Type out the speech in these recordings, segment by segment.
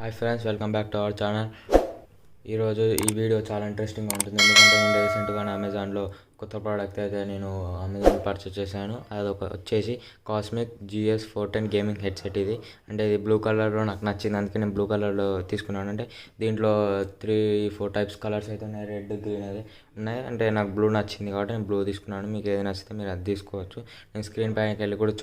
Hi friends, welcome back to our channel. ఈరోజు ఈ video చాలా ఇంట్రెస్టింగ్గా ఉంటుంది. ఎందుకంటే నేను రీసెంట్గానే అమెజాన్లో కొత్త ప్రోడక్ట్ అయితే నేను అమెజాన్ పర్చేస్ చేశాను. అదొక వచ్చేసి కాస్మిక్ GS410 గేమింగ్ హెడ్సెట్. ఇది అంటే ఇది బ్లూ కలర్లో నాకు నచ్చింది, అందుకే నేను బ్లూ కలర్లో తీసుకున్నాను. అంటే దీంట్లో 3-4 టైప్స్ కలర్స్ అయితే ఉన్నాయి, రెడ్, గ్రీన్ అది ఉన్నాయి. అంటే నాకు బ్లూ నచ్చింది కాబట్టి నేను బ్లూ తీసుకున్నాను. మీకు ఏది నచ్చితే మీరు అది తీసుకోవచ్చు. నేను స్క్రీన్ పైకి వెళ్ళి కూడా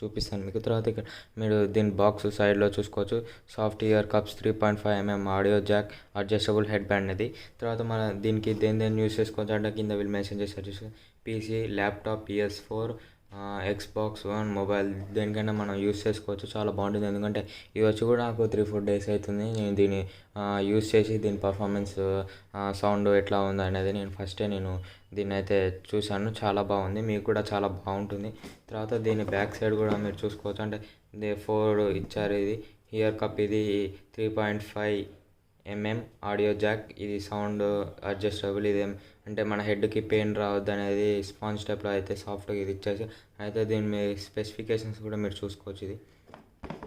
చూపిస్తాను మీకు. తర్వాత ఇక్కడ మీరు దీని బాక్స్ సైడ్లో చూసుకోవచ్చు. Soft ear cups, 3.5mm audio Jack, adjustable head band. అది తర్వాత మన దీనికి దేని యూస్ చేసుకోవచ్చు అంటే కింద వీళ్ళు మెన్షన్ చేస్తారు చూసి, PC, laptop, PS4, Xbox One, mobile దేనికైనా మనం యూస్ చేసుకోవచ్చు. చాలా బాగుంటుంది. ఎందుకంటే ఇవి వచ్చి కూడా నాకు 3-4 డేస్ అవుతుంది నేను దీన్ని యూస్ చేసి. దీని పర్ఫార్మెన్స్, సౌండ్ ఎట్లా ఉంది అనేది నేను దీన్ని అయితే చూశాను. చాలా బాగుంది, మీకు కూడా చాలా బాగుంటుంది. తర్వాత దీని బ్యాక్ సైడ్ కూడా మీరు చూసుకోవచ్చు. అంటే 4 ఇచ్చారు. ఇది ఇయర్ కప్, ఇది 3.5mm ఆడియో జాక్, ఇది సౌండ్ అడ్జస్టబుల్. ఇదేం అంటే మన హెడ్కి పెయిన్ రావద్దు అనేది స్పాంజ్ టైప్లో అయితే సాఫ్ట్గా ఇది ఇచ్చేసి. అయితే దీని మీ స్పెసిఫికేషన్స్ కూడా మీరు చూసుకోవచ్చు. ఇది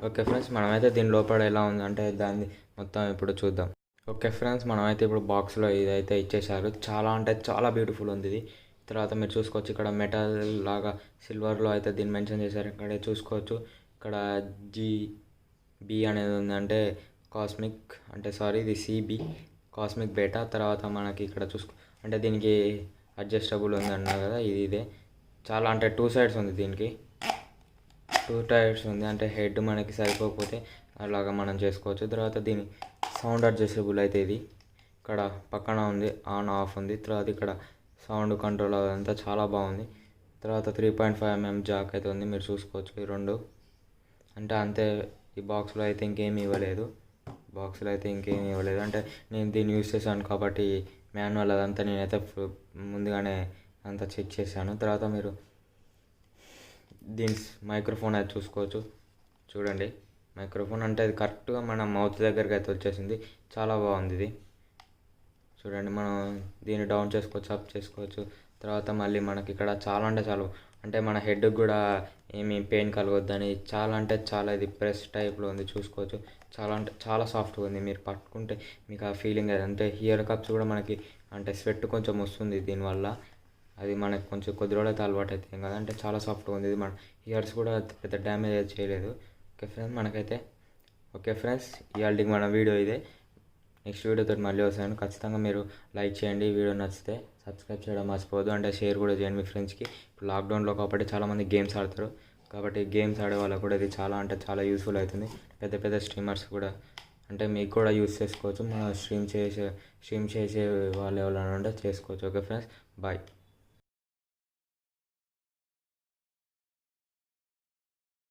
ఓకే ఫ్రెండ్స్, మనమైతే దీని లోపల ఎలా ఉంది అంటే దాన్ని మొత్తం ఇప్పుడు చూద్దాం. ఓకే ఫ్రెండ్స్, మనమైతే ఇప్పుడు బాక్స్లో ఇదైతే ఇచ్చేసారు. చాలా అంటే చాలా బ్యూటిఫుల్ ఉంది ఇది. తర్వాత మీరు చూసుకోవచ్చు, ఇక్కడ మెటల్ లాగా సిల్వర్లో అయితే దీన్ని మెన్షన్ చేశారు. ఇక్కడ చూసుకోవచ్చు, ఇక్కడ GB అనేది ఉంది, అంటే కాస్మిక్, అంటే సారీ ఇది CB కాస్మిక్ బేటా. తర్వాత మనకి ఇక్కడ అంటే దీనికి అడ్జస్టబుల్ ఉంది అన్నారు కదా, ఇదే చాలా అంటే 2 సైడ్స్ ఉంది దీనికి, 2 టైర్స్ ఉంది. అంటే హెడ్ మనకి సరిపోకపోతే అలాగా మనం చేసుకోవచ్చు. తర్వాత దీని సౌండ్ అడ్జస్టబుల్ అయితే ఇది ఇక్కడ పక్కన ఉంది, ఆన్ ఆఫ్ ఉంది. తర్వాత ఇక్కడ సౌండ్ కంట్రోల్ అదంతా చాలా బాగుంది. తర్వాత 3.5mm జాక్ అయితే ఉంది, మీరు చూసుకోవచ్చు. ఈ రెండు అంటే అంతే. ఈ బాక్స్లో అయితే ఇంకేమీ ఇవ్వలేదు. అంటే నేను దీన్ని యూస్ చేశాను కాబట్టి మాన్యువల్ అదంతా నేనైతే ముందుగానే అంతా చెక్ చేశాను. తర్వాత మీరు దీని మైక్రోఫోన్ అయితే చూసుకోవచ్చు. చూడండి, మైక్రోఫోన్ అంటే అది కరెక్ట్గా మన మౌత్ దగ్గరికి అయితే వచ్చేసింది. చాలా బాగుంది ఇది. చూడండి, మనం దీన్ని డౌన్ చేసుకోవచ్చు, అప్ చేసుకోవచ్చు. తర్వాత మళ్ళీ మనకి ఇక్కడ చాలా అంటే మన హెడ్కి కూడా ఏమీ పెయిన్ కలగొద్దని చాలా ఇది ప్రెస్ టైప్లో ఉంది, చూసుకోవచ్చు. చాలా సాఫ్ట్గా ఉంది. మీరు పట్టుకుంటే మీకు ఆ ఫీలింగ్ అంటే ఇయర్ కప్స్ కూడా మనకి అంటే స్వెట్ కొంచెం వస్తుంది దీనివల్ల. అది మనకి కొంచెం కొద్ది రోజులు అయితే అలవాటు అవుతుంది కదా. అంటే చాలా సాఫ్ట్గా ఉంది ఇది. మన ఇయర్స్ కూడా పెద్ద డ్యామేజ్ చేయలేదు. ఓకే ఫ్రెండ్స్, మనకైతే ఓకే ఫ్రెండ్స్, ఇవాళకి మన వీడియో ఇదే. నెక్స్ట్ వీడియోతో మళ్ళీ వస్తాను. ఖచ్చితంగా మీరు లైక్ చేయండి, వీడియో నచ్చితే సబ్స్క్రైబ్ చేయడం మర్చిపోవద్దు. అంటే షేర్ కూడా చేయండి మీ ఫ్రెండ్స్కి. ఇప్పుడు లాక్డౌన్లో కాబట్టి చాలామంది గేమ్స్ ఆడతారు కాబట్టి గేమ్స్ ఆడే వాళ్ళకు కూడా ఇది చాలా అంటే చాలా యూస్ఫుల్ అవుతుంది. పెద్ద స్ట్రీమర్స్ కూడా అంటే మీకు కూడా యూస్ చేసుకోవచ్చు. మనం స్ట్రీమ్ చేసే వాళ్ళు ఎవరైనా ఉంటే చేసుకోవచ్చు. Okay friends, bye.